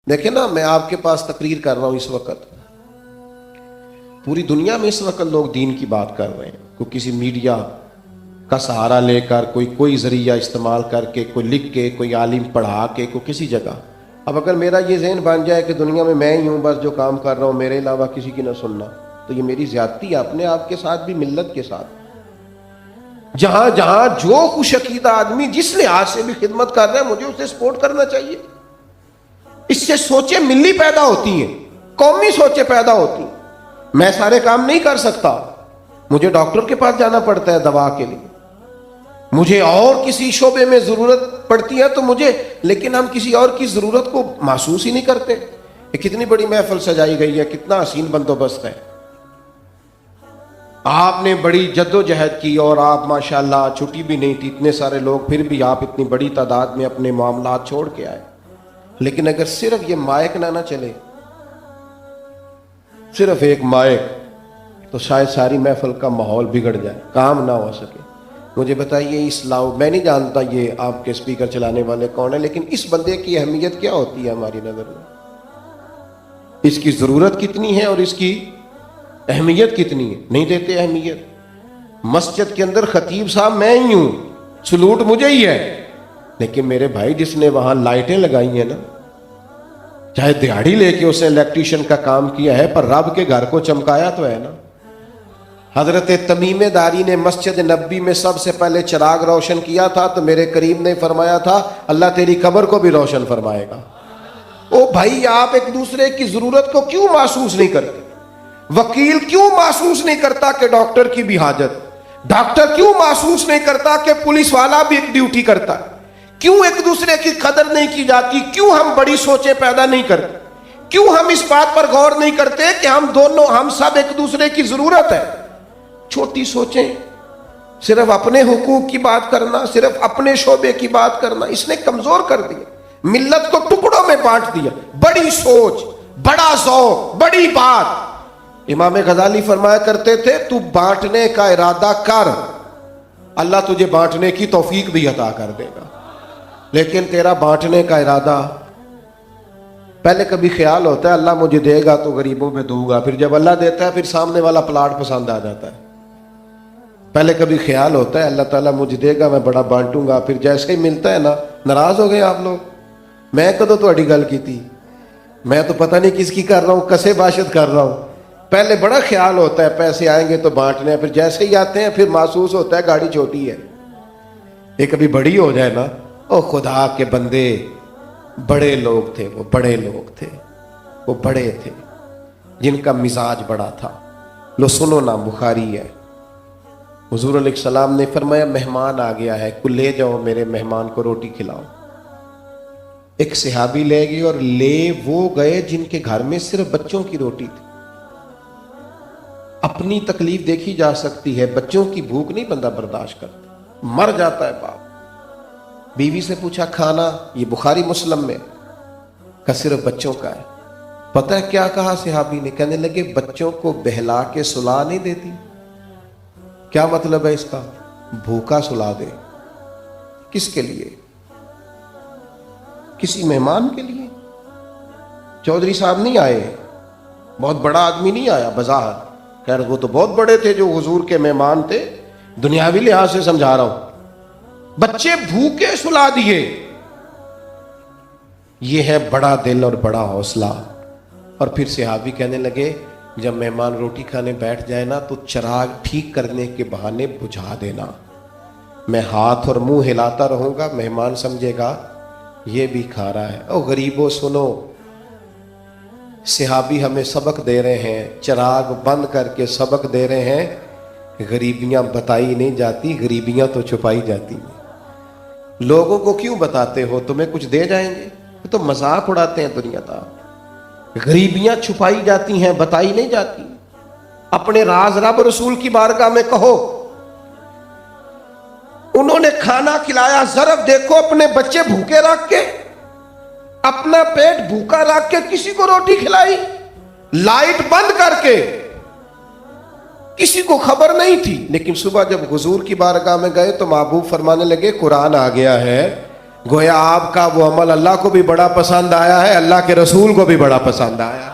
دیکھیں نا، میں آپ کے پاس تقریر کر رہا ہوں اس وقت، پوری دنیا میں اس وقت لوگ دین کی بات کر رہے ہیں، کوئی کسی میڈیا کا سہارا لے کر، کوئی ذریعہ استعمال کر کے، کوئی لکھ کے، کوئی عالم پڑھا کے، کوئی کسی جگہ۔ اب اگر میرا یہ ذہن بن جائے کہ دنیا میں ہی ہوں بس جو کام کر رہا ہوں، میرے علاوہ کسی کی نہ سننا، تو یہ میری زیادتی ہے اپنے آپ کے ساتھ بھی، ملت کے ساتھ۔ جہاں جہاں جو خوش عقیدہ آدمی جس لحاظ سے بھی خدمت کر رہا ہے، مجھے اسے سپورٹ کرنا چاہیے۔ اس سے سوچیں ملی پیدا ہوتی ہیں، قومی سوچیں پیدا ہوتی ہیں۔ میں سارے کام نہیں کر سکتا، مجھے ڈاکٹر کے پاس جانا پڑتا ہے دوا کے لیے، مجھے اور کسی شعبے میں ضرورت پڑتی ہے تو مجھے، لیکن ہم کسی اور کی ضرورت کو محسوس ہی نہیں کرتے۔ یہ کتنی بڑی محفل سجائی گئی ہے، کتنا حسین بندوبست ہے، آپ نے بڑی جد و جہد کی، اور آپ ماشاءاللہ چھٹی بھی نہیں تھی، اتنے سارے لوگ، پھر بھی آپ اتنی بڑی تعداد میں اپنے معاملات چھوڑ کے آئے۔ لیکن اگر صرف یہ مائک نہ چلے، صرف ایک مائک، تو شاید ساری محفل کا ماحول بگڑ جائے، کام نہ ہو سکے۔ مجھے بتائیے اس میں نہیں جانتا یہ آپ کے اسپیکر چلانے والے کون ہیں، لیکن اس بندے کی اہمیت کیا ہوتی ہے ہماری نظر میں؟ اس کی ضرورت کتنی ہے اور اس کی اہمیت کتنی ہے؟ نہیں دیتے اہمیت۔ مسجد کے اندر خطیب صاحب میں ہی ہوں، سلوٹ مجھے ہی ہے، لیکن میرے بھائی جس نے وہاں لائٹیں لگائی ہیں نا، چاہے دیہڑی لے کے اسے الیکٹریشین کا کام کیا ہے، پر رب کے گھر کو چمکایا تو ہے نا۔ حضرت تمیم داری نے مسجد نبوی میں سب سے پہلے چراغ روشن کیا تھا، تو میرے کریم نے فرمایا تھا اللہ تیری قبر کو بھی روشن فرمائے گا۔ او بھائی، آپ ایک دوسرے کی ضرورت کو کیوں محسوس نہیں کرتے؟ وکیل کیوں محسوس نہیں کرتا کہ ڈاکٹر کی بھی حاجت؟ ڈاکٹر کیوں محسوس نہیں کرتا کہ پولیس والا بھی ایک ڈیوٹی کرتا ہے؟ کیوں ایک دوسرے کی قدر نہیں کی جاتی؟ کیوں ہم بڑی سوچیں پیدا نہیں کرتے؟ کیوں ہم اس بات پر غور نہیں کرتے کہ ہم سب ایک دوسرے کی ضرورت ہے؟ چھوٹی سوچیں، صرف اپنے حقوق کی بات کرنا، صرف اپنے شعبے کی بات کرنا، اس نے کمزور کر دیا، ملت کو ٹکڑوں میں بانٹ دیا۔ بڑی سوچ، بڑا ذوق، بڑی بات۔ امام غزالی فرمایا کرتے تھے تو بانٹنے کا ارادہ کر، اللہ تجھے بانٹنے کی توفیق بھی عطا کر دے گا۔ لیکن تیرا بانٹنے کا ارادہ، پہلے کبھی خیال ہوتا ہے اللہ مجھے دے گا تو غریبوں میں دوں گا، پھر جب اللہ دیتا ہے پھر سامنے والا پلاٹ پسند آ جاتا ہے۔ پہلے کبھی خیال ہوتا ہے اللہ تعالیٰ مجھے دے گا میں بڑا بانٹوں گا، پھر جیسے ہی ملتا ہے نا، ناراض ہو گئے آپ لوگ۔ میں کدو تہاڈی گل کیتی، میں تو پتہ نہیں کس کی کر رہا ہوں، کسے باشد کر رہا ہوں۔ پہلے بڑا خیال ہوتا ہے پیسے آئیں گے تو بانٹنے ہیں، پھر جیسے ہی آتے ہیں پھر محسوس ہوتا ہے گاڑی چھوٹی ہے، یہ کبھی بڑی ہو جائے نا۔ او خدا کے بندے، بڑے لوگ تھے، وہ بڑے لوگ تھے، وہ بڑے تھے جن کا مزاج بڑا تھا۔ لو سنو نا، بخاری ہے، حضور علیہ السلام نے فرمایا مہمان آ گیا ہے، کو لے جاؤ میرے مہمان کو روٹی کھلاؤ۔ ایک صحابی لے گئے، اور لے وہ گئے جن کے گھر میں صرف بچوں کی روٹی تھی۔ اپنی تکلیف دیکھی جا سکتی ہے، بچوں کی بھوک نہیں بندہ برداشت کرتا، مر جاتا ہے باپ۔ بیوی سے پوچھا کھانا، یہ بخاری مسلم میں، کہ صرف بچوں کا ہے۔ پتہ ہے کیا کہا صحابی نے؟ کہنے لگے بچوں کو بہلا کے سلا نہیں دیتی۔ کیا مطلب ہے اس کا؟ بھوکا سلا دے۔ کس کے لیے؟ کسی مہمان کے لیے؟ چودھری صاحب نہیں آئے، بہت بڑا آدمی نہیں آیا بظاہر، خیر وہ تو بہت بڑے تھے جو حضور کے مہمان تھے، دنیاوی لحاظ سے سمجھا رہا ہوں۔ بچے بھوکے سلا دیے، یہ ہے بڑا دل اور بڑا حوصلہ۔ اور پھر صحابی کہنے لگے جب مہمان روٹی کھانے بیٹھ جائے نا تو چراغ ٹھیک کرنے کے بہانے بجھا دینا، میں ہاتھ اور منہ ہلاتا رہوں گا، مہمان سمجھے گا یہ بھی کھا رہا ہے۔ او غریبوں سنو، صحابی ہمیں سبق دے رہے ہیں، چراغ بند کر کے سبق دے رہے ہیں، غریبیاں بتائی نہیں جاتی، غریبیاں تو چھپائی جاتی ہیں۔ لوگوں کو کیوں بتاتے ہو؟ تمہیں کچھ دے جائیں گے؟ تو مذاق اڑاتے ہیں دنیا دار۔ غریبیاں چھپائی جاتی ہیں، بتائی نہیں جاتی۔ اپنے راز رب رسول کی بارگاہ میں کہو، انہوں نے کھانا کھلایا، ظرف دیکھو اپنے بچے بھوکے رکھ کے، اپنا پیٹ بھوکا رکھ کے کسی کو روٹی کھلائی، لائٹ بند کر کے، کسی کو خبر نہیں تھی۔ لیکن صبح جب حضور کی بارگاہ میں گئے تو محبوب فرمانے لگے قرآن آ گیا ہے، گویا آپ کا وہ عمل اللہ کو بھی بڑا پسند آیا ہے، اللہ کے رسول کو بھی بڑا پسند آیا۔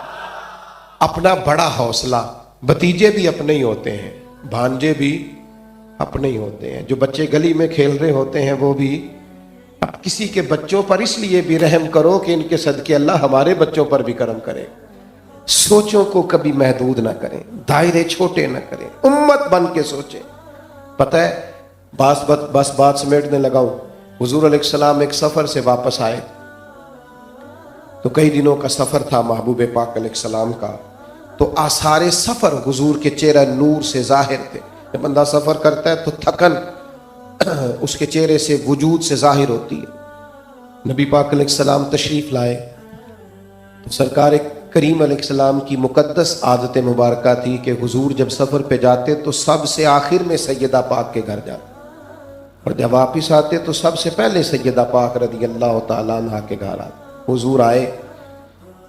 اپنا بڑا حوصلہ، بھتیجے بھی اپنے ہی ہوتے ہیں، بھانجے بھی اپنے ہی ہوتے ہیں، جو بچے گلی میں کھیل رہے ہوتے ہیں وہ بھی۔ اب کسی کے بچوں پر اس لیے بھی رحم کرو کہ ان کے صدقے اللہ ہمارے بچوں پر بھی کرم کرے۔ سوچوں کو کبھی محدود نہ کریں، دائرے چھوٹے نہ کریں، امت بن کے سوچیں۔ پتہ ہے بس بات سمیٹنے لگا ہوں، حضور علیہ السلام ایک سفر سے واپس آئے تو کئی دنوں کا سفر تھا محبوب پاک علیہ السلام کا، تو آثار سفر حضور کے چہرہ نور سے ظاہر تھے۔ جب بندہ سفر کرتا ہے تو تھکن اس کے چہرے سے، وجود سے ظاہر ہوتی ہے۔ نبی پاک علیہ السلام تشریف لائے تو سرکار کریم علیہ السلام کی مقدس عادت مبارکہ تھی کہ حضور جب سفر پہ جاتے تو سب سے آخر میں سیدہ پاک کے گھر جاتے، اور جب واپس آتے تو سب سے پہلے سیدہ پاک رضی اللہ تعالیٰ عنہ کے گھر آتے۔ حضور آئے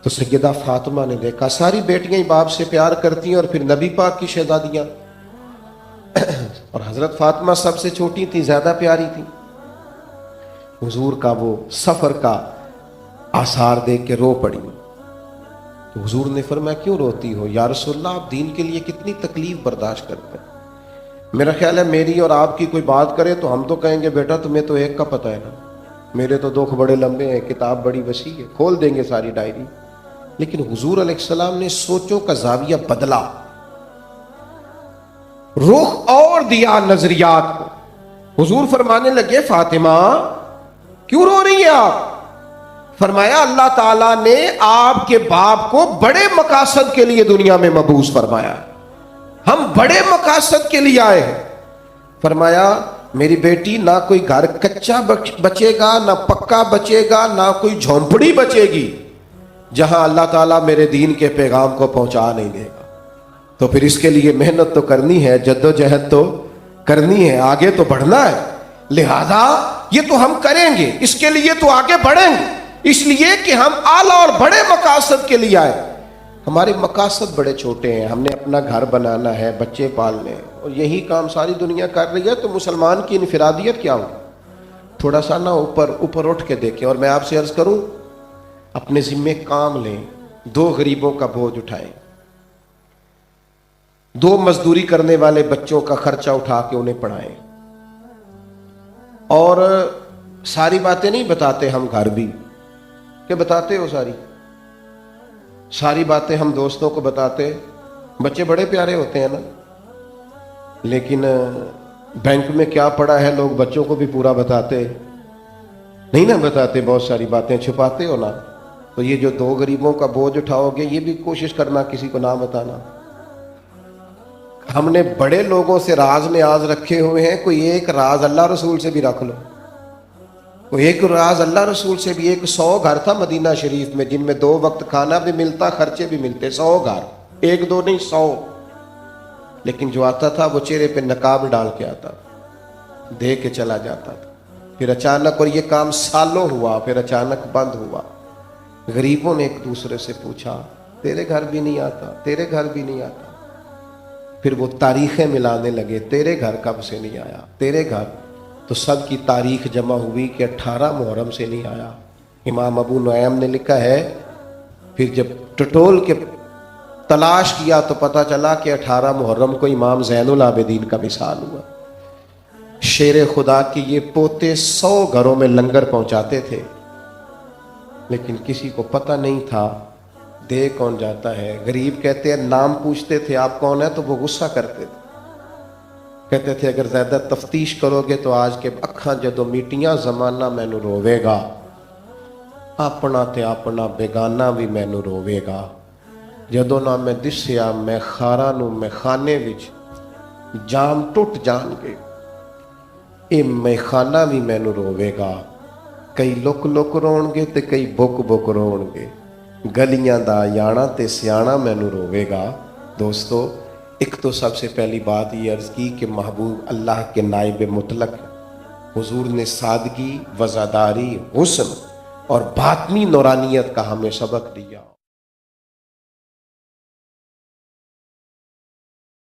تو سیدہ فاطمہ نے دیکھا، ساری بیٹیاں ہی باپ سے پیار کرتی ہیں اور پھر نبی پاک کی شہزادیاں، اور حضرت فاطمہ سب سے چھوٹی تھی، زیادہ پیاری تھی۔ حضور کا وہ سفر کا آثار دیکھ کے رو پڑی تو حضور نے فرمایا کیوں روتی ہو؟ یا رسول اللہ آپ دین کے لیے کتنی تکلیف برداشت کرتے ہیں۔ میرا خیال ہے میری اور آپ کی کوئی بات کرے تو ہم تو کہیں گے بیٹا تمہیں تو ایک کا پتہ ہے نا، میرے تو دکھ بڑے لمبے ہیں، کتاب بڑی وسیع ہے، کھول دیں گے ساری ڈائری۔ لیکن حضور علیہ السلام نے سوچوں کا زاویہ بدلا، رخ اور دیا نظریات کو۔ حضور فرمانے لگے فاطمہ کیوں رو رہی ہیں آپ؟ فرمایا اللہ تعالیٰ نے آپ کے باپ کو بڑے مقاصد کے لیے دنیا میں مبعوث فرمایا، ہم بڑے مقاصد کے لیے آئے ہیں۔ فرمایا میری بیٹی نہ کوئی گھر کچا بچے گا، نہ پکا بچے گا، نہ کوئی جھونپڑی بچے گی جہاں اللہ تعالیٰ میرے دین کے پیغام کو پہنچا نہیں دے گا۔ تو پھر اس کے لیے محنت تو کرنی ہے، جد و جہد تو کرنی ہے، آگے تو بڑھنا ہے، لہذا یہ تو ہم کریں گے، اس کے لیے تو آگے بڑھیں گے، اس لیے کہ ہم اعلیٰ اور بڑے مقاصد کے لیے آئے۔ ہمارے مقاصد بڑے چھوٹے ہیں، ہم نے اپنا گھر بنانا ہے، بچے پالنے ہیں، اور یہی کام ساری دنیا کر رہی ہے، تو مسلمان کی انفرادیت کیا ہو؟ تھوڑا سا نا اوپر اٹھ کے دیکھیں۔ اور میں آپ سے عرض کروں اپنے ذمے کام لیں، 2 غریبوں کا بوجھ اٹھائیں، 2 مزدوری کرنے والے بچوں کا خرچہ اٹھا کے انہیں پڑھائیں۔ اور ساری باتیں نہیں بتاتے ہم گھر بھی، کہ بتاتے ہو ساری باتیں ہم دوستوں کو بتاتے، بچے بڑے پیارے ہوتے ہیں نا، لیکن بینک میں کیا پڑا ہے لوگ بچوں کو بھی پورا بتاتے نہیں نا، بتاتے، بہت ساری باتیں چھپاتے ہو نا۔ تو یہ جو 2 غریبوں کا بوجھ اٹھاؤ گے یہ بھی کوشش کرنا کسی کو نہ بتانا۔ ہم نے بڑے لوگوں سے راز نیاز رکھے ہوئے ہیں، کوئی ایک راز اللہ رسول سے بھی رکھ لو، کوئی ایک راز اللہ رسول سے بھی۔ 100 گھر تھا مدینہ شریف میں جن میں 2 وقت کھانا بھی ملتا، خرچے بھی ملتے، 100 گھر، 1 2 نہیں 100۔ لیکن جو آتا تھا وہ چہرے پہ نقاب ڈال کے آتا تھا، دے کے چلا جاتا تھا، پھر اچانک، اور یہ کام سالوں ہوا، پھر اچانک بند ہوا۔ غریبوں نے ایک دوسرے سے پوچھا تیرے گھر بھی نہیں آتا، تیرے گھر بھی نہیں آتا۔ پھر وہ تاریخیں ملانے لگے، تیرے گھر کب سے نہیں آیا، تیرے گھر، تو سب کی تاریخ جمع ہوئی کہ 18 محرم سے نہیں آیا۔ امام ابو نعیم نے لکھا ہے پھر جب ٹٹول کے تلاش کیا تو پتہ چلا کہ 18 محرم کو امام زین العابدین کا وصال ہوا۔ شیر خدا کے یہ پوتے 100 گھروں میں لنگر پہنچاتے تھے، لیکن کسی کو پتہ نہیں تھا دے کون جاتا ہے۔ غریب کہتے ہیں نام پوچھتے تھے آپ کون ہے تو وہ غصہ کرتے تھے، کہتے تھے اگر زیادہ تفتیش کرو گے تو آج کے اکھاں جدو میٹیاں زمانہ مینو روے گا، اپنا تے اپنا بیگانہ بھی مینو روے گا، جدو نہ میں دسیا میں خارا نو میں خانے وچ جام ٹوٹ جان گے، اے میں خانہ بھی مینو روے گا، کئی لک لک رون گے تے کئی بک بک رون گے، گلیاں دا یانا تے سیانا مینو روے گا۔ دوستو ایک تو سب سے پہلی بات یہ عرض کی کہ محبوب اللہ کے نائب مطلق، حضور نے سادگی، وزاداری، حسن اور باطنی نورانیت کا ہمیں سبق دیا۔